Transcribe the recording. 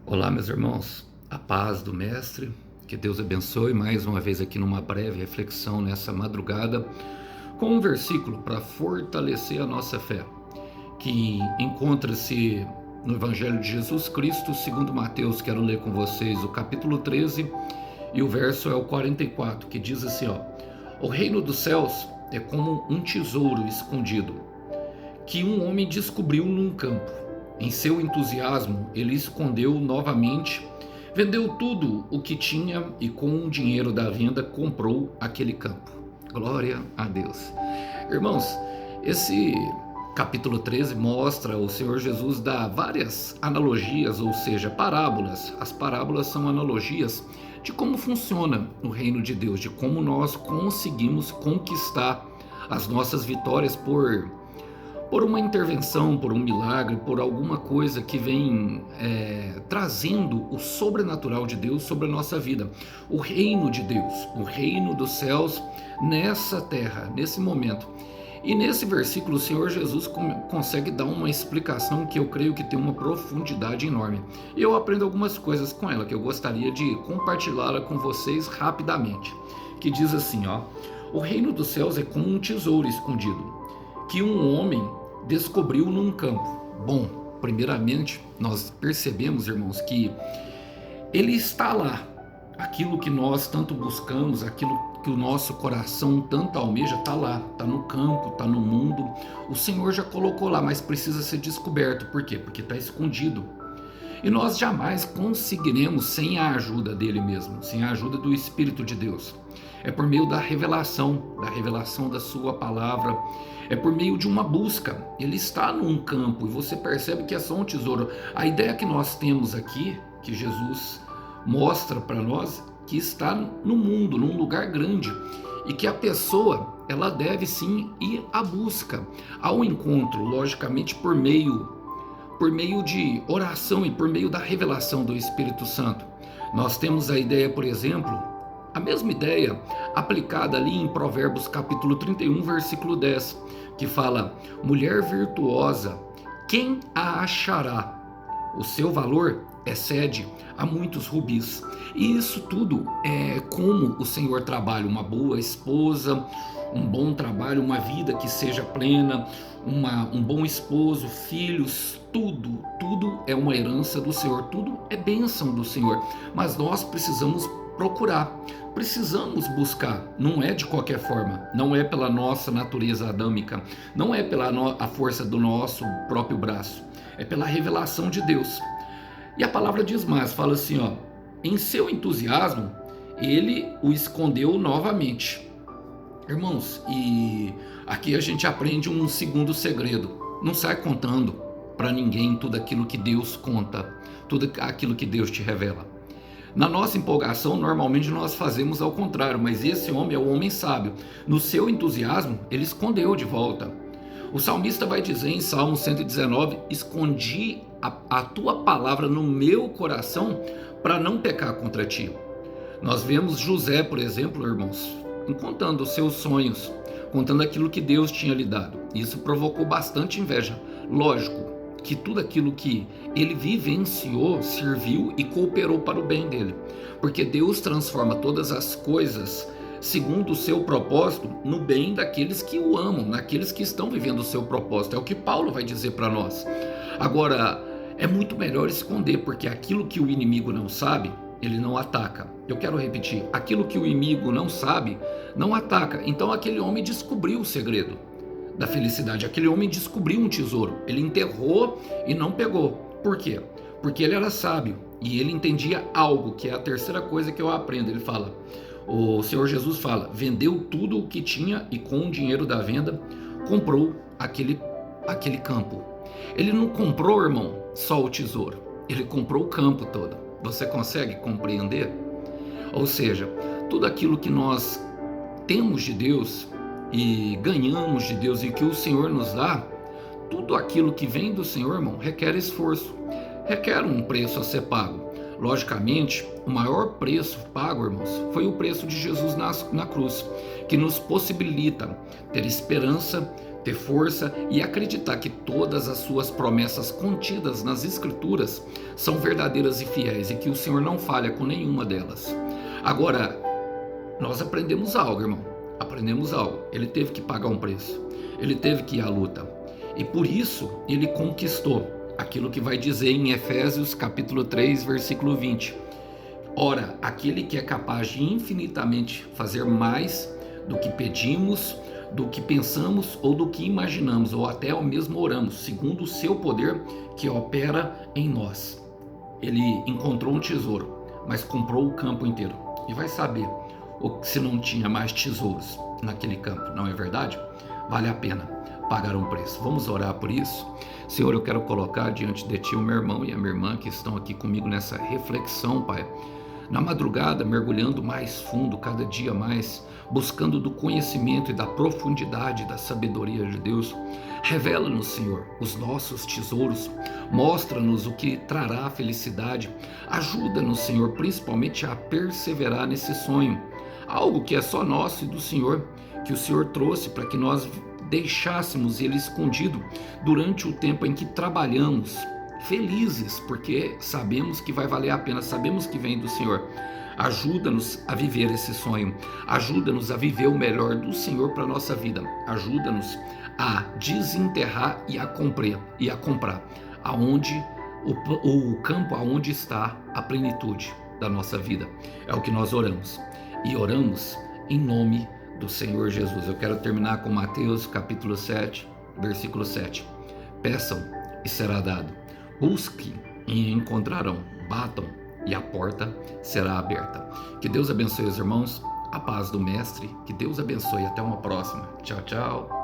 Olá, meus irmãos, a paz do Mestre, que Deus abençoe mais uma vez aqui numa breve reflexão nessa madrugada, com um versículo para fortalecer a nossa fé, que encontra-se no Evangelho de Jesus Cristo, segundo Mateus. Quero ler com vocês o capítulo 13 e o verso é o 44, que diz assim, ó: O reino dos céus é como um tesouro escondido, que um homem descobriu num campo. Em seu entusiasmo, ele escondeu novamente, vendeu tudo o que tinha e com o dinheiro da venda comprou aquele campo. Glória a Deus. Irmãos, esse capítulo 13 mostra o Senhor Jesus dá várias analogias, ou seja, parábolas. As parábolas são analogias de como funciona o reino de Deus, de como nós conseguimos conquistar as nossas vitórias por uma intervenção, por um milagre, por alguma coisa que vem trazendo o sobrenatural de Deus sobre a nossa vida. O reino de Deus, o reino dos céus nessa terra, nesse momento. E nesse versículo o Senhor Jesus consegue dar uma explicação que eu creio que tem uma profundidade enorme. E eu aprendo algumas coisas com ela que eu gostaria de compartilhá-la com vocês rapidamente. Que diz assim, ó: O reino dos céus é como um tesouro escondido, que um homem descobriu num campo. Bom, primeiramente, nós percebemos, irmãos, que ele está lá. Aquilo que nós tanto buscamos, aquilo que o nosso coração tanto almeja, está lá, está no campo, está no mundo. O Senhor já colocou lá, mas precisa ser descoberto. Por quê? Porque está escondido. E nós jamais conseguiremos sem a ajuda dele mesmo, sem a ajuda do Espírito de Deus. É por meio da revelação da sua palavra, é por meio de uma busca. Ele está num campo e você percebe que é só um tesouro. A ideia que nós temos aqui, que Jesus mostra para nós, que está no mundo, num lugar grande, e que a pessoa, ela deve sim ir à busca, ao encontro, logicamente por meio de oração e por meio da revelação do Espírito Santo. Nós temos a ideia, por exemplo, a mesma ideia aplicada ali em Provérbios capítulo 31, versículo 10, que fala: mulher virtuosa, quem a achará? O seu valor excede a muitos rubis. E isso tudo é como o Senhor trabalha: uma boa esposa, um bom trabalho, uma vida que seja plena, um bom esposo, filhos, tudo é uma herança do Senhor, tudo é bênção do Senhor. Mas nós precisamos procurar, precisamos buscar. Não é de qualquer forma, não é pela nossa natureza adâmica, não é pela a força do nosso próprio braço, é pela revelação de Deus. E a palavra diz mais, fala assim, ó: em seu entusiasmo, ele o escondeu novamente. Irmãos, e aqui a gente aprende um segundo segredo: não sai contando para ninguém tudo aquilo que Deus conta, tudo aquilo que Deus te revela. Na nossa empolgação, normalmente nós fazemos ao contrário, mas esse homem é o homem sábio. No seu entusiasmo, ele escondeu de volta. O salmista vai dizer em Salmo 119: escondi a tua palavra no meu coração para não pecar contra ti. Nós vemos José, por exemplo, irmãos, contando os seus sonhos, contando aquilo que Deus tinha lhe dado. Isso provocou bastante inveja. Lógico que tudo aquilo que ele vivenciou serviu e cooperou para o bem dele, porque Deus transforma todas as coisas segundo o seu propósito no bem daqueles que o amam, naqueles que estão vivendo o seu propósito. É o que Paulo vai dizer para nós. Agora, é muito melhor esconder, porque aquilo que o inimigo não sabe, ele não ataca. Eu quero repetir: aquilo que o inimigo não sabe, não ataca. Então aquele homem descobriu o segredo da felicidade, aquele homem descobriu um tesouro, ele enterrou e não pegou. Por quê? Porque ele era sábio e ele entendia algo, que é a terceira coisa que eu aprendo. Ele fala, o Senhor Jesus fala: vendeu tudo o que tinha e com o dinheiro da venda comprou aquele campo. Ele não comprou, irmão, só o tesouro, ele comprou o campo todo. Você consegue compreender? Ou seja, tudo aquilo que nós temos de Deus e ganhamos de Deus e que o Senhor nos dá, tudo aquilo que vem do Senhor, irmão, requer esforço, requer um preço a ser pago. Logicamente, o maior preço pago, irmãos, foi o preço de Jesus na cruz, que nos possibilita ter esperança, ter força e acreditar que todas as suas promessas contidas nas Escrituras são verdadeiras e fiéis e que o Senhor não falha com nenhuma delas. Agora, nós aprendemos algo, irmão. Aprendemos algo. Ele teve que pagar um preço. Ele teve que ir à luta. E por isso, ele conquistou aquilo que vai dizer em Efésios capítulo 3, versículo 20. Ora, aquele que é capaz de infinitamente fazer mais do que pedimos, do que pensamos ou do que imaginamos, ou até ao mesmo oramos, segundo o seu poder que opera em nós. Ele encontrou um tesouro, mas comprou o campo inteiro. E vai saber se não tinha mais tesouros naquele campo, não é verdade? Vale a pena pagar um preço. Vamos orar por isso? Senhor, eu quero colocar diante de Ti o meu irmão e a minha irmã que estão aqui comigo nessa reflexão, Pai. Na madrugada, mergulhando mais fundo, cada dia mais, buscando do conhecimento e da profundidade da sabedoria de Deus. Revela-nos, Senhor, os nossos tesouros, mostra-nos o que trará felicidade, ajuda-nos, Senhor, principalmente a perseverar nesse sonho, algo que é só nosso e do Senhor, que o Senhor trouxe para que nós deixássemos ele escondido durante o tempo em que trabalhamos, felizes, porque sabemos que vai valer a pena, sabemos que vem do Senhor. Ajuda-nos a viver esse sonho, ajuda-nos a viver o melhor do Senhor para a nossa vida, ajuda-nos a desenterrar e a comprar aonde o campo aonde está a plenitude da nossa vida. É o que nós oramos, e oramos em nome do Senhor Jesus. Eu quero terminar com Mateus capítulo 7, versículo 7. Peçam e será dado, busquem e encontrarão, batam e a porta será aberta. Que Deus abençoe os irmãos, a paz do Mestre, que Deus abençoe, até uma próxima. Tchau, tchau.